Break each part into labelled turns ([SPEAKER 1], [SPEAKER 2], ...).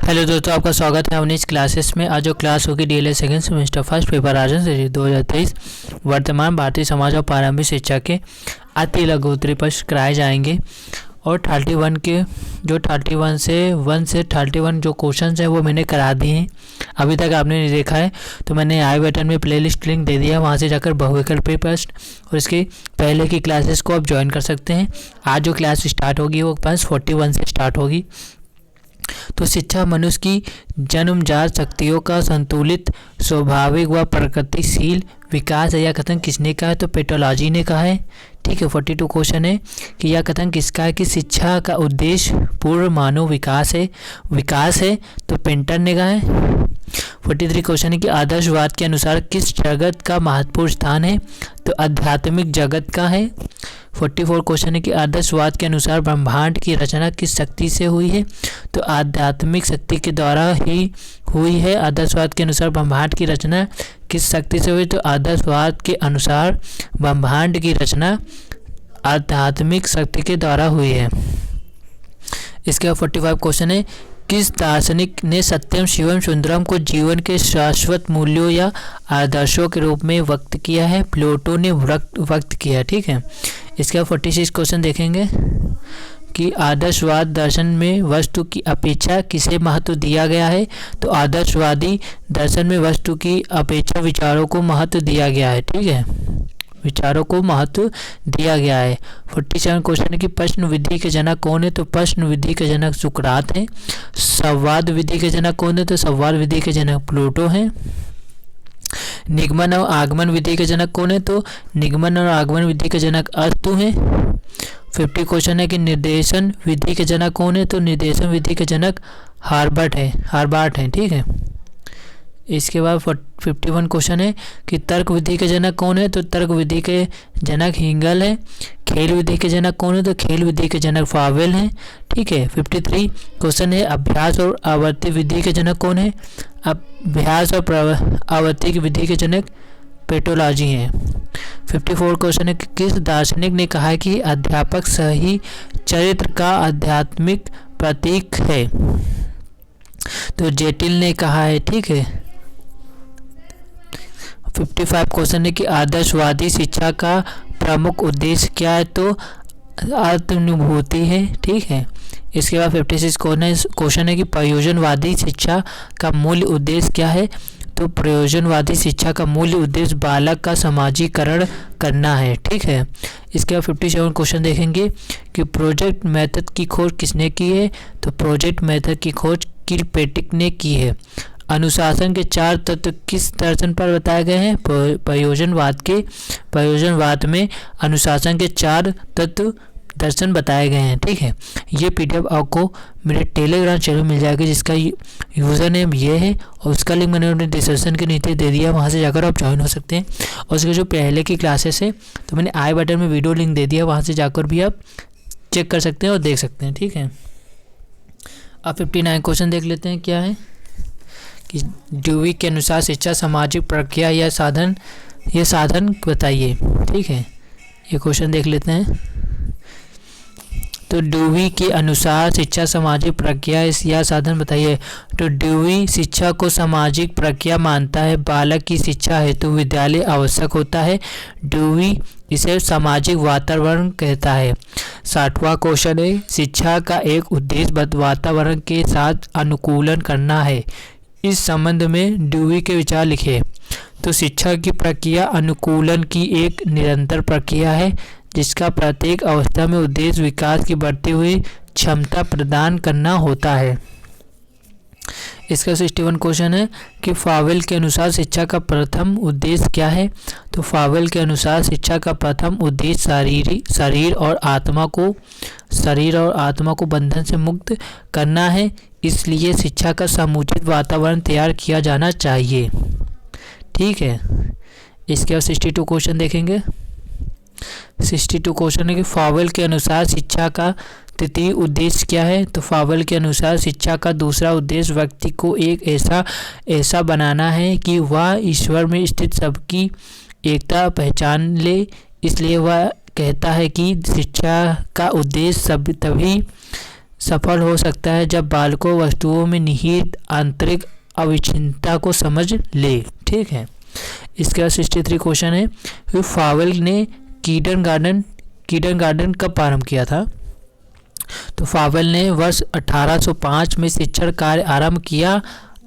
[SPEAKER 1] Hello दोस्तों, आपका स्वागत है अपनी इस क्लासेस में। आज जो क्लास होगी DElEd second semester first paper Rajan से 2023 वर्तमान भारतीय समाज और प्रारंभिक शिक्षा के अति लघु उत्तरीय प्रश्न कराए जाएंगे। और 31 के जो 31 से 1 से 31 जो क्वेश्चन है वो मैंने करा दिए हैं। अभी तक आपने नहीं देखा है तो मैंने आई बटन में प्लेलिस्ट लिंक दे दिया, वहाँ से जाकर बहुविकल्पीय प्रश्न और इसके पहले की क्लासेस को आप ज्वाइन कर सकते हैं। आज जो क्लास स्टार्ट होगी वो क्लास 41 से स्टार्ट होगी। तो शिक्षा मनुष्य की जन्मजात शक्तियों का संतुलित स्वाभाविक व प्रगतिशील विकास है। यह कथन किसने कहा है? तो पेट्रोलॉजी ने कहा है। ठीक है, 42 क्वेश्चन है कि यह कथन किसका है कि शिक्षा का उद्देश्य पूर्ण मानव विकास है। तो पेंटर ने कहा है। 43 क्वेश्चन है कि आदर्शवाद के अनुसार किस जगत का महत्वपूर्ण स्थान है? तो आध्यात्मिक जगत का है। 44 क्वेश्चन है कि आदर्शवाद के अनुसार ब्रह्मांड की रचना किस शक्ति से हुई है? तो आध्यात्मिक शक्ति के द्वारा ही हुई है। आदर्शवाद के अनुसार ब्रह्मांड की रचना किस शक्ति से हुई? तो आदर्शवाद के अनुसार ब्रह्मांड की रचना आध्यात्मिक शक्ति के द्वारा हुई है। इसके बाद 45 क्वेश्चन है किस दार्शनिक ने सत्यम शिवम सुंदरम को जीवन के शाश्वत मूल्यों या आदर्शों के रूप में व्यक्त किया है? प्लेटो ने व्यक्त किया। ठीक है, इसके बाद 46 क्वेश्चन देखेंगे कि आदर्शवाद दर्शन में वस्तु की अपेक्षा किसे महत्व दिया गया है? तो आदर्शवादी दर्शन में वस्तु की अपेक्षा विचारों को महत्व दिया गया है। ठीक है, विचारों को महत्व दिया गया है। 47 क्वेश्चन है कि प्रश्न विधि के जनक कौन है? तो प्रश्न विधि के जनक सुकरात हैं। संवाद विधि के जनक कौन है? तो संवाद विधि के जनक प्लेटो हैं। निगमन और आगमन विधि के जनक कौन है? तो निगमन और आगमन विधि के जनक अरस्तु हैं। 50 क्वेश्चन है कि निर्देशन विधि के जनक कौन है? तो निर्देशन विधि के जनक हार्बर्ट है। ठीक है, इसके बाद 51 क्वेश्चन है कि तर्क विधि के जनक कौन है? तो तर्क विधि के जनक हिगल है। खेल विधि के जनक कौन है? तो खेल विधि के जनक फावेल हैं। ठीक है, 53 क्वेश्चन है अभ्यास और आवृत्ति विधि के जनक कौन है? अभ्यास और आवृत्ति की विधि के जनक पेट्रोलॉजी हैं। 54 क्वेश्चन है कि किस दार्शनिक ने कहा है कि अध्यापक सही चरित्र का आध्यात्मिक प्रतीक है? तो जेटिल ने कहा है। ठीक है, 55 क्वेश्चन है कि आदर्शवादी शिक्षा का प्रमुख उद्देश्य क्या है? तो आत्मानुभूति है। ठीक है, इसके बाद 56 क्वेश्चन है कि प्रयोजनवादी शिक्षा का मूल उद्देश्य क्या है? तो प्रयोजनवादी शिक्षा का मूल उद्देश्य बालक का समाजीकरण करना है। ठीक है, इसके बाद 57 क्वेश्चन देखेंगे कि प्रोजेक्ट मेथड की खोज किसने की है? तो प्रोजेक्ट मेथड की खोज किलपेट्रिक ने की है। अनुशासन के 4 तत्व किस दर्शन पर बताए गए हैं? प्रयोजनवाद में अनुशासन के 4 तत्व दर्शन बताए गए हैं। ठीक है, ये पीडीएफ आपको मेरे टेलीग्राम चैनल मिल जाएगी जिसका यूज़र नेम ये है और उसका लिंक मैंने अपने डिस्क्रिप्शन के नीचे दे दिया, वहाँ से जाकर आप ज्वाइन हो सकते हैं। और उसके जो पहले की क्लासेस है तो मैंने आई बटन में वीडियो लिंक दे दिया, वहाँ से जाकर भी आप चेक कर सकते हैं और देख सकते हैं। ठीक है, अब 59 क्वेश्चन देख लेते हैं क्या है कि ड्यूई के अनुसार शिक्षा सामाजिक प्रक्रिया या साधन बताइए। ठीक है, ये क्वेश्चन देख लेते हैं। तो ड्यूई के अनुसार शिक्षा सामाजिक प्रक्रिया या साधन बताइए। तो ड्यूई शिक्षा को सामाजिक प्रक्रिया मानता है। बालक की शिक्षा हेतु विद्यालय आवश्यक होता है। ड्यूई इसे सामाजिक वातावरण कहता है। 60वां क्वेश्चन है शिक्षा का एक उद्देश्य वातावरण के साथ अनुकूलन करना है। इस संबंध में ड्यूई के विचार लिखे। तो शिक्षा की प्रक्रिया अनुकूलन की एक निरंतर प्रक्रिया है जिसका प्रत्येक अवस्था में उद्देश्य विकास की बढ़ती हुई क्षमता प्रदान करना होता है। इसका 61 क्वेश्चन है कि फावेल के अनुसार शिक्षा का प्रथम उद्देश्य क्या है? तो फावेल के अनुसार शिक्षा का प्रथम उद्देश्य शरीर और आत्मा को बंधन से मुक्त करना है। इसलिए शिक्षा का समुचित वातावरण तैयार किया जाना चाहिए। ठीक है, इसके बाद 62 क्वेश्चन देखेंगे। 62 क्वेश्चन है कि फावेल के अनुसार शिक्षा का तृतीय उद्देश्य क्या है? तो फावेल के अनुसार शिक्षा का दूसरा उद्देश्य व्यक्ति को एक ऐसा बनाना है कि वह ईश्वर में स्थित सबकी एकता पहचान ले। इसलिए वह कहता है कि शिक्षा का उद्देश्य सफल हो सकता है जब बालकों वस्तुओं में निहित आंतरिक अविच्छिन्नता को समझ ले। ठीक है। इसका 63 क्वेश्चन है कि फावेल ने किंडरगार्टन कब प्रारंभ किया था? तो फावेल ने वर्ष 1805 में शिक्षण कार्य आरंभ किया।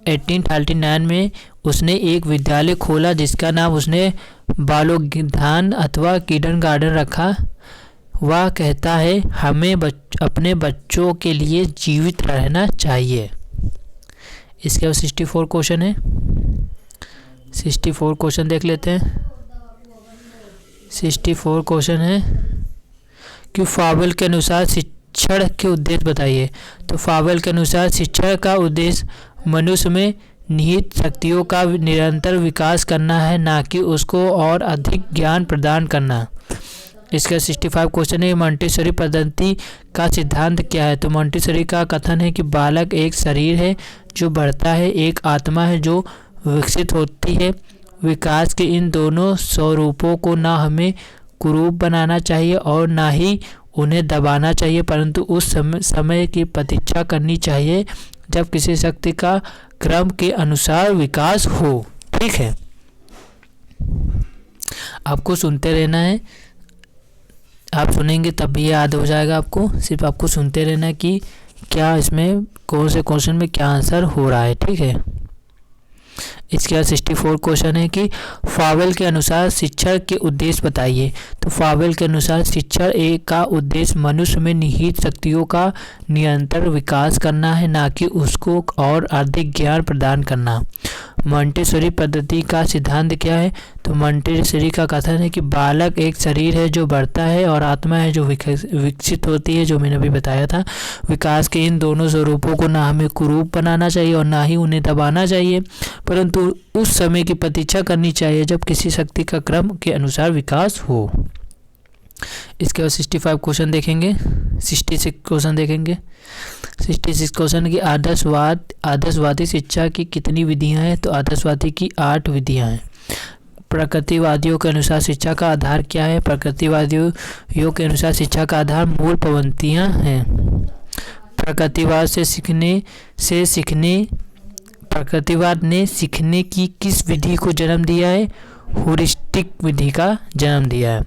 [SPEAKER 1] 1839 में उसने एक विद्यालय खोला जिसका नाम उसने बालोद्यान अथवा किंडरगार्टन रखा। वह कहता है हमें अपने बच्चों के लिए जीवित रहना चाहिए। इसके बाद 64 क्वेश्चन है। 64 क्वेश्चन देख लेते हैं। 64 क्वेश्चन है कि फावेल के अनुसार शिक्षण के उद्देश्य बताइए। तो फावेल के अनुसार शिक्षण का उद्देश्य मनुष्य में निहित शक्तियों का निरंतर विकास करना है, ना कि उसको और अधिक ज्ञान प्रदान करना। इसका 65 क्वेश्चन है मॉन्टेसरी पद्धति का सिद्धांत क्या है? तो मॉन्टेसरी का कथन है कि बालक एक शरीर है जो बढ़ता है, एक आत्मा है जो विकसित होती है। विकास के इन दोनों स्वरूपों को ना हमें कुरूप बनाना चाहिए और ना ही उन्हें दबाना चाहिए, परंतु उस समय की प्रतीक्षा करनी चाहिए जब किसी शक्ति का क्रम के अनुसार विकास हो। ठीक है। आपको सुनते रहना है, आप सुनेंगे तब भी याद हो जाएगा आपको। सिर्फ आपको सुनते रहना है कि क्या इसमें कौन से क्वेश्चन में क्या आंसर हो रहा है। ठीक है। इसके बाद 64 क्वेश्चन है कि फावेल के अनुसार शिक्षण के उद्देश्य बताइए। तो फावेल के अनुसार शिक्षण का उद्देश्य मनुष्य में निहित शक्तियों का निरंतर विकास करना है, ना कि उसको और अधिक ज्ञान प्रदान करना। मॉन्टेसरी पद्धति का सिद्धांत क्या है? तो मॉन्टेसरी का कथन है कि बालक एक शरीर है जो बढ़ता है और आत्मा है जो विकसित होती है, जो मैंने अभी बताया था। विकास के इन दोनों स्वरूपों को ना हमें कुरूप बनाना चाहिए और ना ही उन्हें दबाना चाहिए, परंतु उस समय की प्रतीक्षा करनी चाहिए जब किसी शक्ति का क्रम के अनुसार विकास हो। इसके बाद 65 क्वेश्चन देखेंगे। 66 क्वेश्चन देखेंगे। 66 क्वेश्चन की आदर्शवादी शिक्षा की कितनी विधियां हैं? तो आदर्शवादी की 8 विधियां हैं। प्रकृतिवादियों के अनुसार शिक्षा का आधार क्या है? प्रकृतिवादियों के अनुसार शिक्षा का आधार मूल पाबंदियां हैं। प्रकृतिवाद ने सीखने की किस विधि को जन्म दिया है? ह्यूरिस्टिक विधि का जन्म दिया है।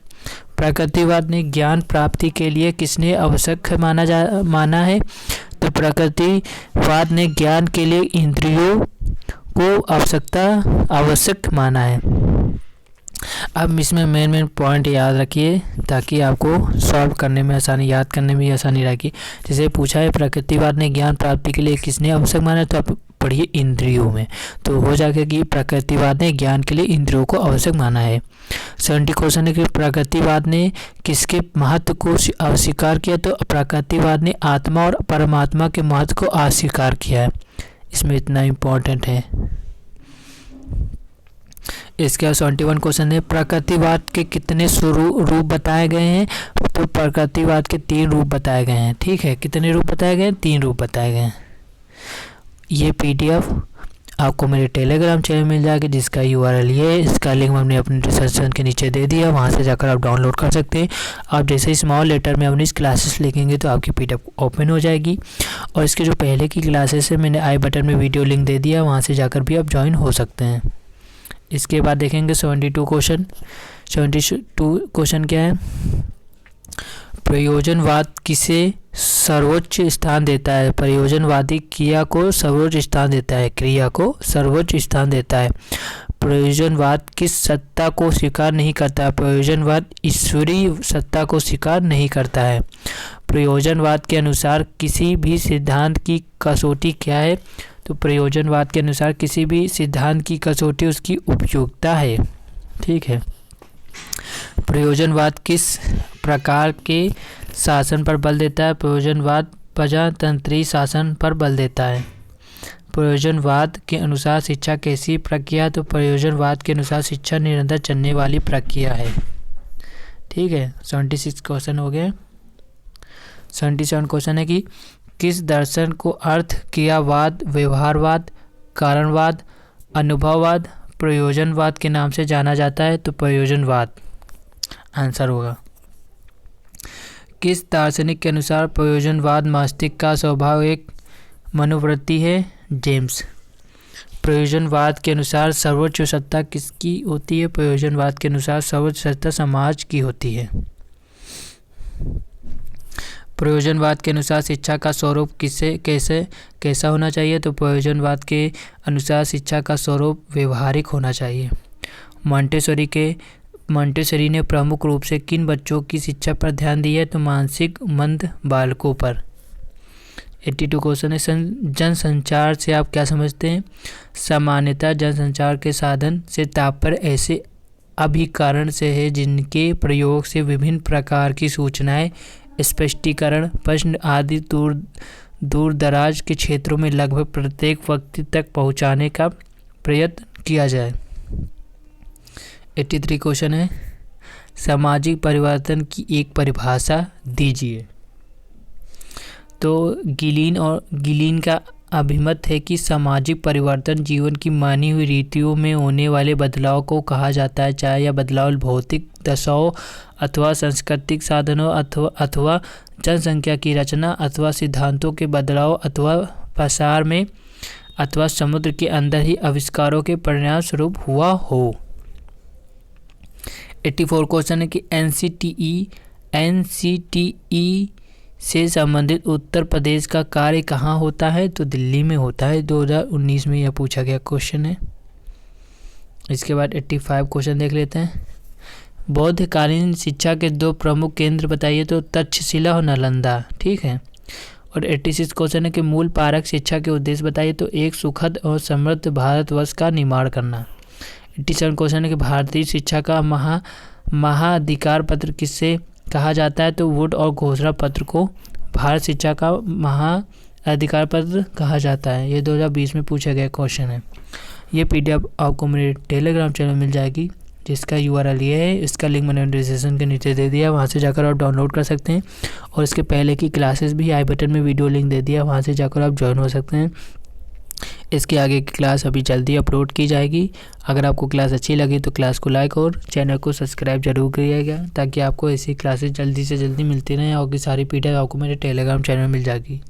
[SPEAKER 1] प्रकृतिवाद ने ज्ञान प्राप्ति के लिए किसने आवश्यक माना है? तो प्रकृतिवाद ने ज्ञान के लिए इंद्रियों को आवश्यक माना है। अब इसमें मेन पॉइंट याद रखिए ताकि आपको सॉल्व करने में आसानी, याद करने में आसानी रहेगी। जैसे पूछा है प्रकृतिवाद ने ज्ञान प्राप्ति के लिए किसने आवश्यक माना है, तो आप पढ़िए इंद्रियों में, तो हो जाएगा कि प्रकृतिवाद ने ज्ञान के लिए इंद्रियों को आवश्यक माना है। 70 क्वेश्चन है कि प्रकृतिवाद ने किसके महत्व को अस्वीकार किया? तो प्रकृतिवाद ने आत्मा और परमात्मा के महत्व को अस्वीकार किया है। इसमें इतना इम्पोर्टेंट है। इसके बाद 71 क्वेश्चन है प्रकृतिवाद के कितने रूप बताए गए हैं? तो प्रकृतिवाद के 3 रूप बताए गए हैं। ठीक है। कितने रूप बताए गए हैं? 3 रूप बताए गए हैं। ये PDF आपको मेरे टेलीग्राम चैनल मिल जाएगा जिसका URL ये है। इसका लिंक हमने अपने डिस्क्रिप्शन के नीचे दे दिया, वहाँ से जाकर आप डाउनलोड कर सकते हैं। आप जैसे ही स्मॉल लेटर में अपनी क्लासेस लिखेंगे तो आपकी PDF ओपन हो जाएगी। और इसके जो पहले की क्लासेस है मैंने आई बटन में वीडियो लिंक दे दिया, वहाँ से जाकर भी आप ज्वाइन हो सकते हैं। इसके बाद देखेंगे 72 क्वेश्चन। 72 क्वेश्चन क्या है? प्रयोजनवाद किसे सर्वोच्च स्थान देता है? प्रयोजनवादी क्रिया को सर्वोच्च स्थान देता है, क्रिया को सर्वोच्च स्थान देता है। प्रयोजनवाद किस सत्ता को स्वीकार नहीं करता है? प्रयोजनवाद ईश्वरीय सत्ता को स्वीकार नहीं करता है। प्रयोजनवाद के अनुसार किसी भी सिद्धांत की कसौटी क्या है? तो प्रयोजनवाद के अनुसार किसी भी सिद्धांत की कसौटी उसकी उपयोगिता है। ठीक है। प्रयोजनवाद किस प्रकार के शासन पर बल देता है? प्रयोजनवाद प्रजातंत्री शासन पर बल देता है। प्रयोजनवाद के अनुसार शिक्षा कैसी प्रक्रिया है? तो प्रयोजनवाद के अनुसार शिक्षा निरंतर चलने वाली प्रक्रिया है। ठीक है। 76 क्वेश्चन हो गए। 77 क्वेश्चन है कि किस दर्शन को अर्थ, क्रियावाद, व्यवहारवाद, कारणवाद, अनुभववाद, प्रयोजनवाद के नाम से जाना जाता है? तो प्रयोजनवाद आंसर होगा। किस दार्शनिक के अनुसार प्रयोजनवाद मस्तिष्क का स्वभाव एक मनोवृत्ति है? जेम्स। प्रयोजनवाद के अनुसार सर्वोच्च सत्ता किसकी होती है? प्रयोजनवाद के अनुसार सर्वोच्च सत्ता समाज की होती है। प्रयोजनवाद के अनुसार शिक्षा का स्वरूप कैसा होना चाहिए? तो प्रयोजनवाद के अनुसार शिक्षा का स्वरूप व्यवहारिक होना चाहिए। मॉन्टेसरी ने प्रमुख रूप से किन बच्चों की शिक्षा पर ध्यान दिया है? तो मानसिक मंद बालकों पर। 82 क्वेश्चन है, जनसंचार से आप क्या समझते हैं? सामान्यतः जनसंचार के साधन से तात्पर्य ऐसे अभिकरण से है जिनके प्रयोग से विभिन्न प्रकार की सूचनाएं, स्पष्टीकरण, प्रश्न आदि दूर दराज के क्षेत्रों में लगभग प्रत्येक व्यक्ति तक पहुंचाने का प्रयत्न किया जाए। 83 क्वेश्चन है, सामाजिक परिवर्तन की एक परिभाषा दीजिए। तो गिलीन का अभिमत है कि सामाजिक परिवर्तन जीवन की मानी हुई रीतियों में होने वाले बदलाव को कहा जाता है, चाहे यह बदलाव भौतिक दशाओं अथवा सांस्कृतिक साधनों अथवा जनसंख्या की रचना अथवा सिद्धांतों के बदलाव अथवा प्रसार में अथवा समुद्र के अंदर ही आविष्कारों के परिणाम स्वरूप हुआ हो। 84 क्वेश्चन है कि एनसीटीई से संबंधित उत्तर प्रदेश का कार्य कहाँ होता है? तो दिल्ली में होता है। 2019 में यह पूछा गया क्वेश्चन है। इसके बाद 85 क्वेश्चन देख लेते हैं। बौद्धकालीन शिक्षा के दो प्रमुख केंद्र बताइए। तो तक्षशिला और नालंदा, ठीक है। और 86 क्वेश्चन है कि मूल पारक शिक्षा के उद्देश्य बताइए। तो एक सुखद और समृद्ध भारतवर्ष का निर्माण करना। 87 क्वेश्चन है कि भारतीय शिक्षा का महाधिकार पत्र किससे कहा जाता है? तो वुड और घोषणा पत्र को भारत शिक्षा का महाअधिकार पत्र कहा जाता है। ये 2020 में पूछा गया क्वेश्चन है। ये PDF आपको मेरे टेलीग्राम चैनल मिल जाएगी, जिसका URL ये है। इसका लिंक मैंने डिस्क्रिप्शन के नीचे दे दिया, वहाँ से जाकर आप डाउनलोड कर सकते हैं। और इसके पहले की क्लासेस भी आई बटन में वीडियो लिंक दे दिया, वहाँ से जाकर आप ज्वाइन हो सकते हैं। इसके आगे की क्लास अभी जल्दी अपलोड की जाएगी। अगर आपको क्लास अच्छी लगी तो क्लास को लाइक और चैनल को सब्सक्राइब जरूर करिएगा, ताकि आपको ऐसी क्लासेस जल्दी से जल्दी मिलती रहें और की सारी PDF आपको मेरे टेलीग्राम चैनल में मिल जाएगी।